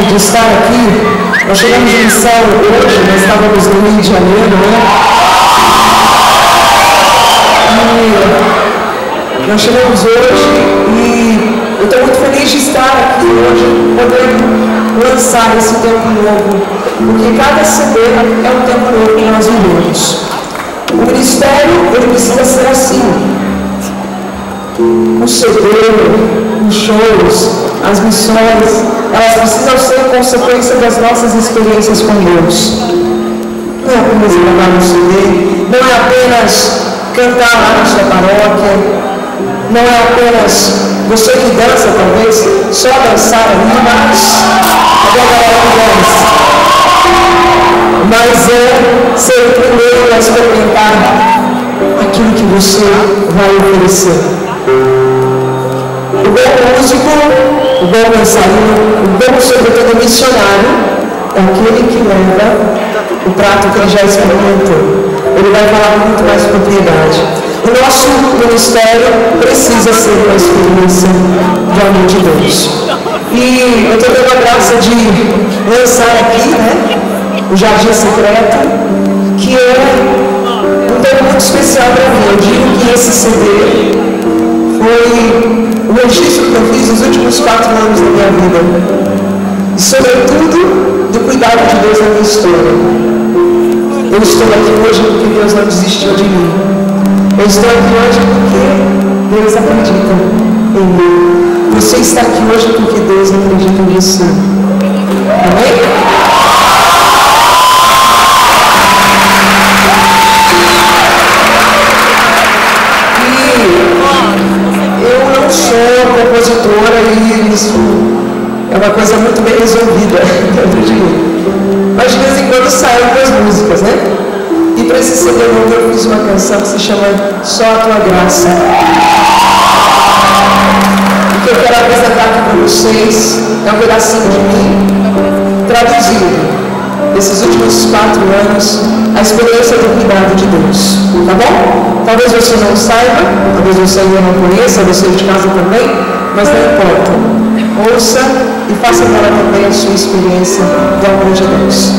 de estar aqui. Nós chegamos em missão hoje, nós estávamos no Rio de Janeiro, né? E nós chegamos hoje e eu estou muito feliz de estar aqui hoje, podendo lançar esse tempo novo, porque cada CD é um tempo novo que nós vivemos. O ministério, ele precisa ser assim. O CD, os shows, as missões, elas precisam ser consequência das nossas experiências com Deus. Não é apenas gravar um CD, não é apenas cantar lá na sua paróquia, não é apenas você que dança, talvez, só dançar ali, mas a galera que dança. Mas é ser o primeiro a experimentar aquilo que você vai oferecer. O bom músico, o bom dançarino, o bom, sobretudo, missionário, é aquele que leva o prato que ele já experimentou. Ele vai falar com muito mais propriedade. O nosso ministério precisa ser uma experiência do amor de Deus. E eu estou tendo a graça de lançar aqui, né, o Jardim Secreto, que é um tempo muito especial para mim. Eu digo que esse CD foi o registro que eu fiz nos últimos 4 anos da minha vida. E, sobretudo, do cuidado de Deus na minha história. Eu estou aqui hoje porque Deus não desistiu de mim. Eu estou aqui hoje porque Deus acredita em mim. Você está aqui hoje porque Deus acredita em você. Amém? Sou compositora e isso é uma coisa muito bem resolvida dentro de mim. Mas de vez em quando saem algumas músicas, né? E para esse CD novo eu fiz uma canção que se chama Só a Tua Graça. O que eu quero apresentar aqui para vocês é um pedacinho de mim, traduzido, esses últimos 4 anos, a experiência do cuidado de Deus. Tá bom? Talvez você não saiba, talvez você ainda não conheça, você de casa também, mas não importa. Ouça e faça dela também a sua experiência do amor de Deus.